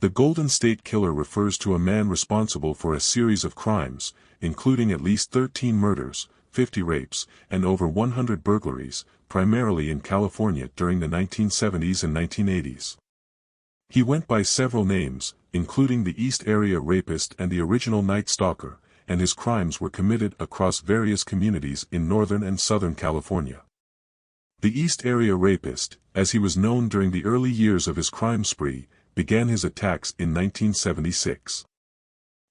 The Golden State Killer refers to a man responsible for a series of crimes, including at least 13 murders, 50 rapes, and over 100 burglaries, primarily in California during the 1970s and 1980s. He went by several names, including the East Area Rapist and the original Night Stalker, and his crimes were committed across various communities in Northern and Southern California. The East Area Rapist, as he was known during the early years of his crime spree, began his attacks in 1976.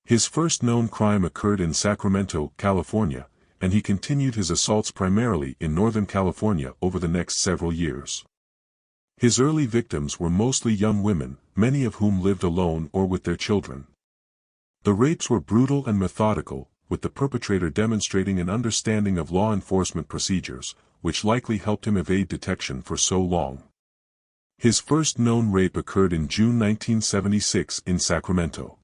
His first known crime occurred in Sacramento, California, and he continued his assaults primarily in Northern California over the next several years. His early victims were mostly young women, many of whom lived alone or with their children. The rapes were brutal and methodical, with the perpetrator demonstrating an understanding of law enforcement procedures, which likely helped him evade detection for so long. His first known rape occurred in June 1976 in Sacramento.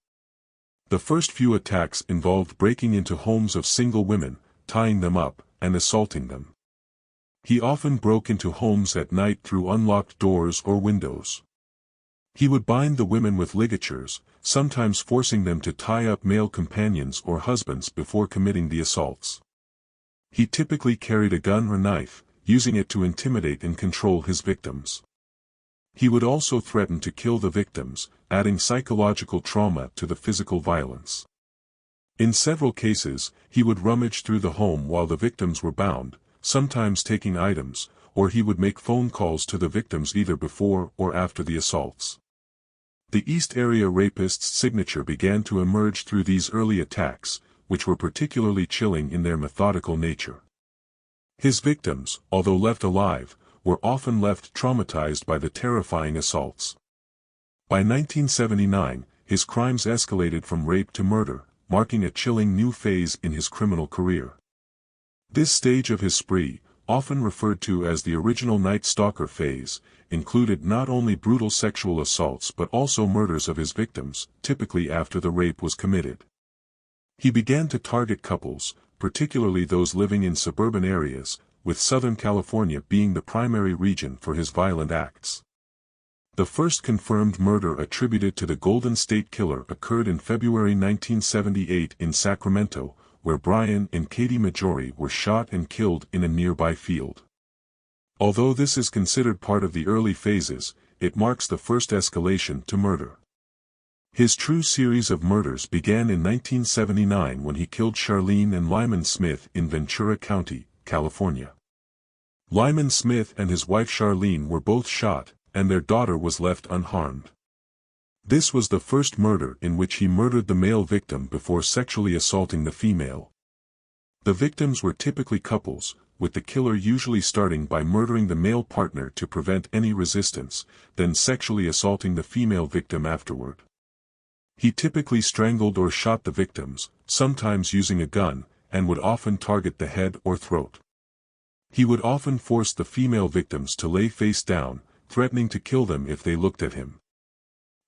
The first few attacks involved breaking into homes of single women, tying them up, and assaulting them. He often broke into homes at night through unlocked doors or windows. He would bind the women with ligatures, sometimes forcing them to tie up male companions or husbands before committing the assaults. He typically carried a gun or knife, using it to intimidate and control his victims. He would also threaten to kill the victims, adding psychological trauma to the physical violence. In several cases, he would rummage through the home while the victims were bound, sometimes taking items, or he would make phone calls to the victims either before or after the assaults. The East Area Rapist's signature began to emerge through these early attacks, which were particularly chilling in their methodical nature. His victims, although left alive, were often left traumatized by the terrifying assaults. By 1979, his crimes escalated from rape to murder, marking a chilling new phase in his criminal career. This stage of his spree, often referred to as the original Night Stalker phase, included not only brutal sexual assaults but also murders of his victims, typically after the rape was committed. He began to target couples, particularly those living in suburban areas, with Southern California being the primary region for his violent acts. The first confirmed murder attributed to the Golden State Killer occurred in February 1978 in Sacramento, where Brian and Katie Majori were shot and killed in a nearby field. Although this is considered part of the early phases, it marks the first escalation to murder. His true series of murders began in 1979 when he killed Charlene and Lyman Smith in Ventura County, California. Lyman Smith and his wife Charlene were both shot, and their daughter was left unharmed. This was the first murder in which he murdered the male victim before sexually assaulting the female. The victims were typically couples, with the killer usually starting by murdering the male partner to prevent any resistance, then sexually assaulting the female victim afterward. He typically strangled or shot the victims, sometimes using a gun, and would often target the head or throat. He would often force the female victims to lay face down, threatening to kill them if they looked at him.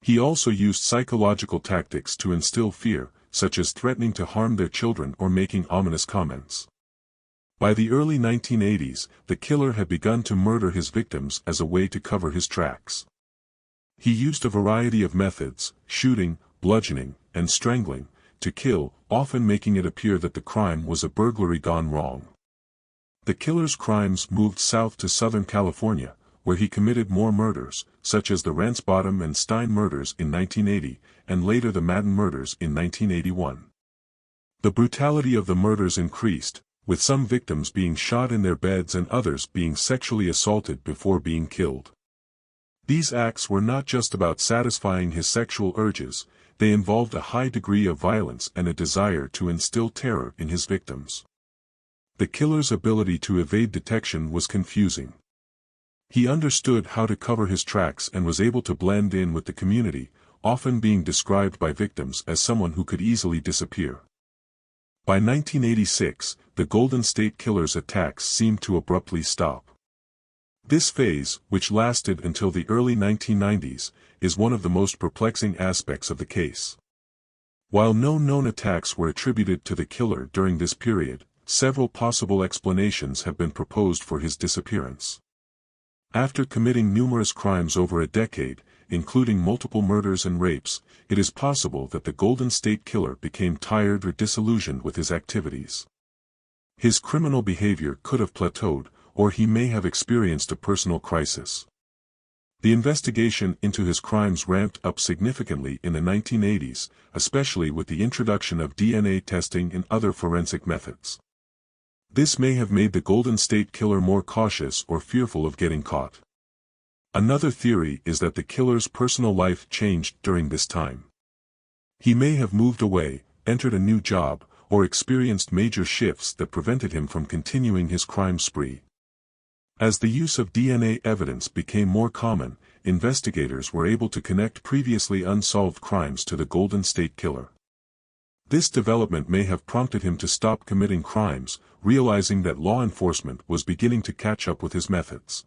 He also used psychological tactics to instill fear, such as threatening to harm their children or making ominous comments. By the early 1980s, the killer had begun to murder his victims as a way to cover his tracks. He used a variety of methods, shooting, bludgeoning, and strangling, to kill, often making it appear that the crime was a burglary gone wrong. The killer's crimes moved south to Southern California, where he committed more murders, such as the Ransbottom and Stein murders in 1980, and later the Madden murders in 1981. The brutality of the murders increased, with some victims being shot in their beds and others being sexually assaulted before being killed. These acts were not just about satisfying his sexual urges, they involved a high degree of violence and a desire to instill terror in his victims. The killer's ability to evade detection was confusing. He understood how to cover his tracks and was able to blend in with the community, often being described by victims as someone who could easily disappear. By 1986, the Golden State Killer's attacks seemed to abruptly stop. This phase, which lasted until the early 1990s, is one of the most perplexing aspects of the case. While no known attacks were attributed to the killer during this period, several possible explanations have been proposed for his disappearance. After committing numerous crimes over a decade, including multiple murders and rapes, it is possible that the Golden State Killer became tired or disillusioned with his activities. His criminal behavior could have plateaued, or he may have experienced a personal crisis. The investigation into his crimes ramped up significantly in the 1980s, especially with the introduction of DNA testing and other forensic methods. This may have made the Golden State Killer more cautious or fearful of getting caught. Another theory is that the killer's personal life changed during this time. He may have moved away, entered a new job, or experienced major shifts that prevented him from continuing his crime spree. As the use of DNA evidence became more common, investigators were able to connect previously unsolved crimes to the Golden State Killer. This development may have prompted him to stop committing crimes, realizing that law enforcement was beginning to catch up with his methods.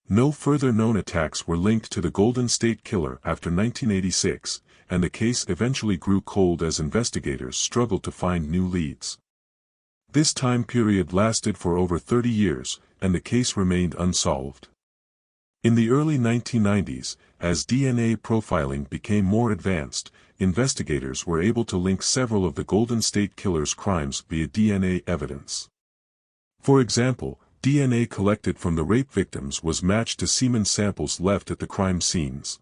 No further known attacks were linked to the Golden State Killer after 1986, and the case eventually grew cold as investigators struggled to find new leads. This time period lasted for over 30 years, and the case remained unsolved. In the early 1990s, as DNA profiling became more advanced, investigators were able to link several of the Golden State Killer's crimes via DNA evidence. For example, DNA collected from the rape victims was matched to semen samples left at the crime scenes.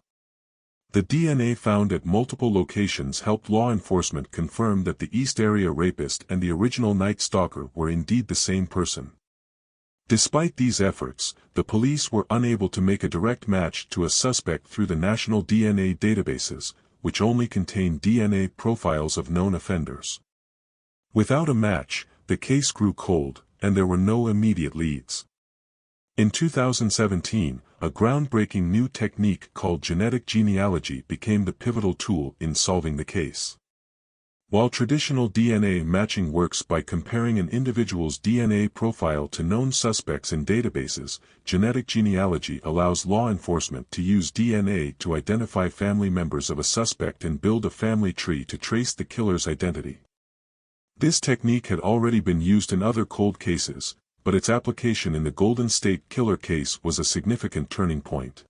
The DNA found at multiple locations helped law enforcement confirm that the East Area rapist and the original Night Stalker were indeed the same person. Despite these efforts, the police were unable to make a direct match to a suspect through the national DNA databases, which only contained DNA profiles of known offenders. Without a match, the case grew cold, and there were no immediate leads. In 2017, a groundbreaking new technique called genetic genealogy became the pivotal tool in solving the case. While traditional DNA matching works by comparing an individual's DNA profile to known suspects in databases, genetic genealogy allows law enforcement to use DNA to identify family members of a suspect and build a family tree to trace the killer's identity. This technique had already been used in other cold cases, but its application in the Golden State Killer case was a significant turning point.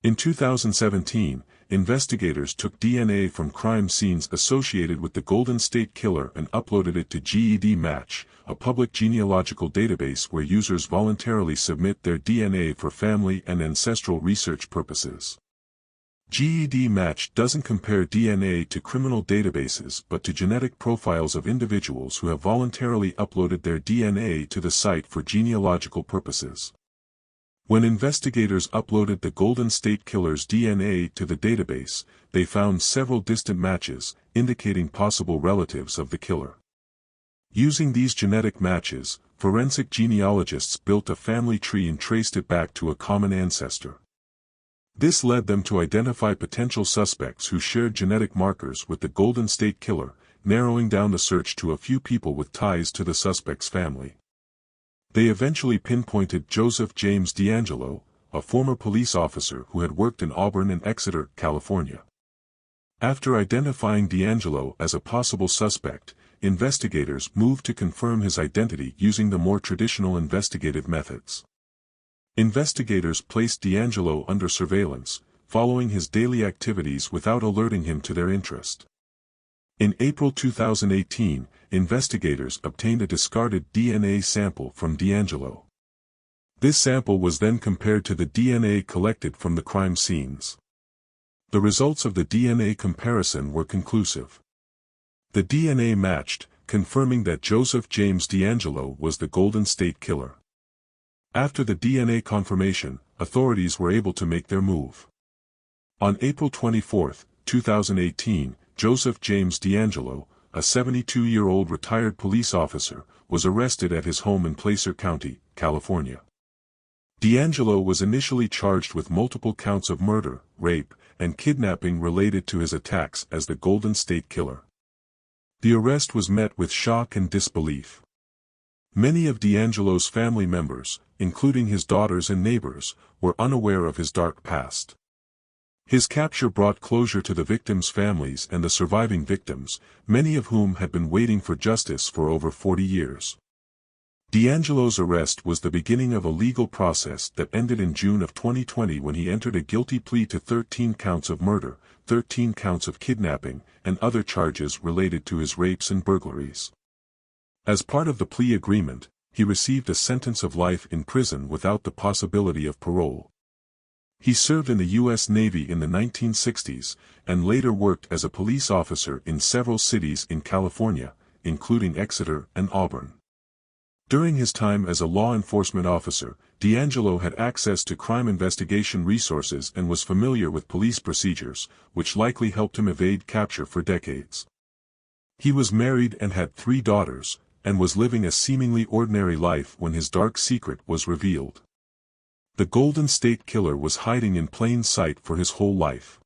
In 2017, investigators took DNA from crime scenes associated with the Golden State Killer and uploaded it to GEDmatch, a public genealogical database where users voluntarily submit their DNA for family and ancestral research purposes. GEDmatch doesn't compare DNA to criminal databases but to genetic profiles of individuals who have voluntarily uploaded their DNA to the site for genealogical purposes. When investigators uploaded the Golden State Killer's DNA to the database, they found several distant matches, indicating possible relatives of the killer. Using these genetic matches, forensic genealogists built a family tree and traced it back to a common ancestor. This led them to identify potential suspects who shared genetic markers with the Golden State Killer, narrowing down the search to a few people with ties to the suspect's family. They eventually pinpointed Joseph James DeAngelo, a former police officer who had worked in Auburn and Exeter, California. After identifying DeAngelo as a possible suspect, investigators moved to confirm his identity using the more traditional investigative methods. Investigators placed DeAngelo under surveillance, following his daily activities without alerting him to their interest. In April 2018, investigators obtained a discarded DNA sample from DeAngelo. This sample was then compared to the DNA collected from the crime scenes. The results of the DNA comparison were conclusive. The DNA matched, confirming that Joseph James DeAngelo was the Golden State Killer. After the DNA confirmation, authorities were able to make their move. On April 24, 2018, Joseph James DeAngelo, a 72-year-old retired police officer, was arrested at his home in Placer County, California. DeAngelo was initially charged with multiple counts of murder, rape, and kidnapping related to his attacks as the Golden State Killer. The arrest was met with shock and disbelief. Many of DeAngelo's family members, including his daughters and neighbors, were unaware of his dark past. His capture brought closure to the victims' families and the surviving victims, many of whom had been waiting for justice for over 40 years. DeAngelo's arrest was the beginning of a legal process that ended in June of 2020 when he entered a guilty plea to 13 counts of murder, 13 counts of kidnapping, and other charges related to his rapes and burglaries. As part of the plea agreement, he received a sentence of life in prison without the possibility of parole. He served in the U.S. Navy in the 1960s, and later worked as a police officer in several cities in California, including Exeter and Auburn. During his time as a law enforcement officer, DeAngelo had access to crime investigation resources and was familiar with police procedures, which likely helped him evade capture for decades. He was married and had 3 daughters, and was living a seemingly ordinary life when his dark secret was revealed. The Golden State Killer was hiding in plain sight for his whole life.